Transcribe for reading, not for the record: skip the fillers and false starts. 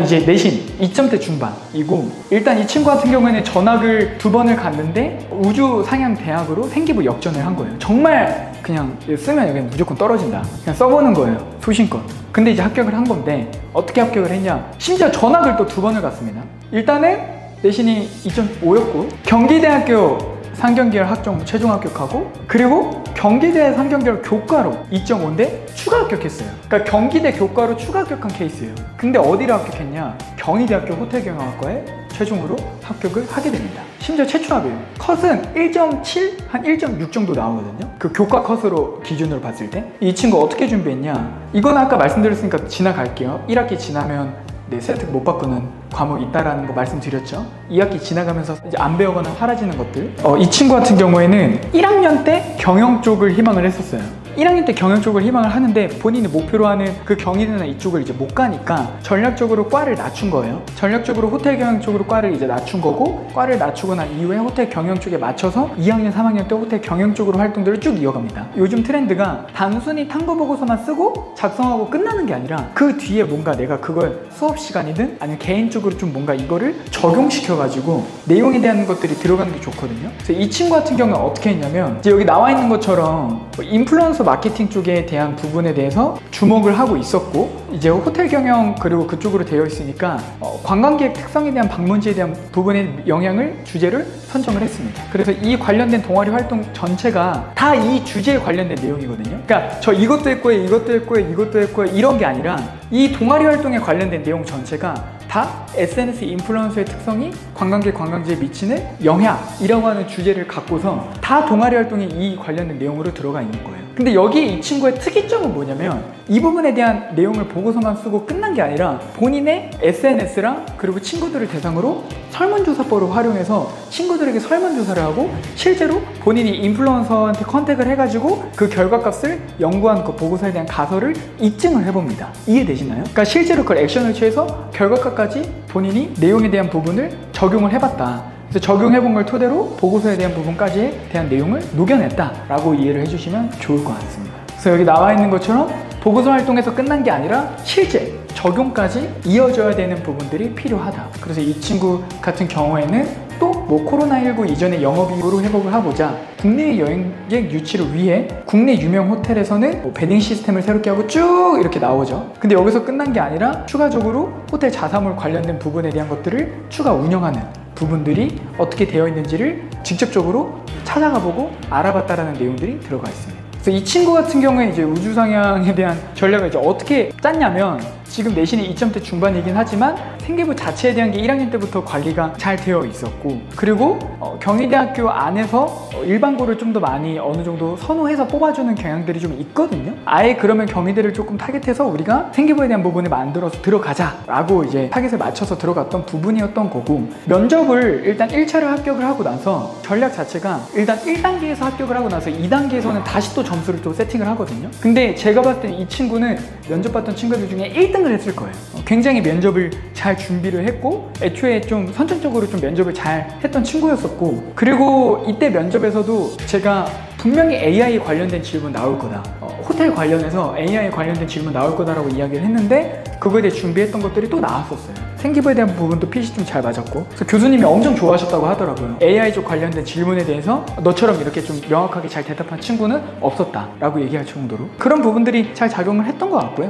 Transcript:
이제 내신 2점대 중반이고, 일단 이 친구 같은 경우에는 전학을 2번을 갔는데 우주 상향 대학으로 생기부 역전을 한 거예요. 정말 그냥 쓰면 여기 무조건 떨어진다, 그냥 써보는 거예요, 소신껏. 근데 이제 합격을 한 건데 어떻게 합격을 했냐, 심지어 전학을 또 2번을 갔습니다. 일단은 내신이 2.5였고 경기대학교 상경계열 학종 최종 합격하고, 그리고 경기대 상경계열 교과로 2.5인데 추가 합격했어요. 그러니까 경기대 교과로 추가 합격한 케이스예요. 근데 어디를 합격했냐, 경희대학교 호텔경영학과에 최종으로 합격을 하게 됩니다. 심지어 최초 합이에요. 컷은 1.7, 한 1.6 정도 나오거든요. 그 교과 컷으로 기준으로 봤을 때. 이 친구 어떻게 준비했냐, 이건 아까 말씀드렸으니까 지나갈게요. 1학기 지나면 세트 못 바꾸는 과목이 있다라는 거 말씀드렸죠. 2학기 지나가면서 이제 안 배우거나 사라지는 것들. 이 친구 같은 경우에는 1학년 때 경영 쪽을 희망을 했었어요. 1학년 때 경영 쪽을 희망을 하는데 본인이 목표로 하는 그 경희대나 이쪽을 이제 못 가니까 전략적으로 과를 낮춘 거예요. 전략적으로 호텔 경영 쪽으로 과를 이제 낮춘 거고, 과를 낮추고 난 이후에 호텔 경영 쪽에 맞춰서 2학년, 3학년 때 호텔 경영 쪽으로 활동들을 쭉 이어갑니다. 요즘 트렌드가 단순히 탐구 보고서만 쓰고 작성하고 끝나는 게 아니라 그 뒤에 뭔가 내가 그걸 수업 시간이든 아니면 개인적으로 좀 뭔가 이거를 적용시켜가지고 내용에 대한 것들이 들어가는 게 좋거든요. 그래서 이 친구 같은 경우는 어떻게 했냐면, 이제 여기 나와 있는 것처럼 인플루언서 마케팅 쪽에 대한 부분에 대해서 주목을 하고 있었고, 이제 호텔 경영 그리고 그쪽으로 되어 있으니까 관광객 특성에 대한 방문지에 대한 부분의 영향을 주제를 선정을 했습니다. 그래서 이 관련된 동아리 활동 전체가 다 이 주제에 관련된 내용이거든요. 그러니까 저 이것도 했고요, 이것도 했고요, 이것도 했고요, 이런 게 아니라 이 동아리 활동에 관련된 내용 전체가 다 SNS 인플루언서의 특성이 관광객 관광지에 미치는 영향이라고 하는 주제를 갖고서 다 동아리 활동에 이 관련된 내용으로 들어가 있는 거예요. 근데 여기 이 친구의 특이점은 뭐냐면, 이 부분에 대한 내용을 보고서만 쓰고 끝난 게 아니라 본인의 SNS랑 그리고 친구들을 대상으로 설문조사법을 활용해서 친구들에게 설문조사를 하고 실제로 본인이 인플루언서한테 컨택을 해가지고 그 결과값을 연구한 그 보고서에 대한 가설을 입증을 해봅니다. 이해되시나요? 그러니까 실제로 그걸 액션을 취해서 결과값까지 본인이 내용에 대한 부분을 적용을 해봤다. 그래서 적용해본 걸 토대로 보고서에 대한 부분까지에 대한 내용을 녹여냈다라고 이해를 해주시면 좋을 것 같습니다. 그래서 여기 나와 있는 것처럼 보고서 활동에서 끝난 게 아니라 실제 적용까지 이어져야 되는 부분들이 필요하다. 그래서 이 친구 같은 경우에는 또 뭐 코로나19 이전에 영업이익으로 회복을 하고자 국내 여행객 유치를 위해 국내 유명 호텔에서는 뭐 베딩 시스템을 새롭게 하고 쭉 이렇게 나오죠. 근데 여기서 끝난 게 아니라 추가적으로 호텔 자사몰 관련된 부분에 대한 것들을 추가 운영하는 부분들이 어떻게 되어 있는지를 직접적으로 찾아가 보고 알아봤다라는 내용들이 들어가 있습니다. 그래서 이 친구 같은 경우에 이제 우주상향에 대한 전략을 이제 어떻게 짰냐면, 지금 내신이 2점대 중반이긴 하지만 생기부 자체에 대한 게 1학년 때부터 관리가 잘 되어 있었고, 그리고 경희대학교 안에서 일반고를 좀 더 많이 어느 정도 선호해서 뽑아주는 경향들이 좀 있거든요. 아예 그러면 경희대를 조금 타겟해서 우리가 생기부에 대한 부분을 만들어서 들어가자 라고 이제 타겟을 맞춰서 들어갔던 부분이었던 거고, 면접을 일단 1차를 합격을 하고 나서 전략 자체가 일단 1단계에서 합격을 하고 나서 2단계에서는 다시 또 점수를 또 세팅을 하거든요. 근데 제가 봤을 때 이 친구는 면접 봤던 친구들 중에 1등을 했을 거예요. 굉장히 면접을 잘 준비를 했고, 애초에 좀 선천적으로 좀 면접을 잘 했던 친구였었고, 그리고 이때 면접에서도 제가 분명히 AI 관련된 질문 나올 거다, 호텔 관련해서 AI 관련된 질문 나올 거다라고 이야기를 했는데 그거에 대해 준비했던 것들이 또 나왔었어요. 생기부에 대한 부분도 핏이 좀 잘 맞았고, 그래서 교수님이 엄청 좋아하셨다고 하더라고요. AI 쪽 관련된 질문에 대해서 너처럼 이렇게 좀 명확하게 잘 대답한 친구는 없었다 라고 얘기할 정도로 그런 부분들이 잘 작용을 했던 것 같고요.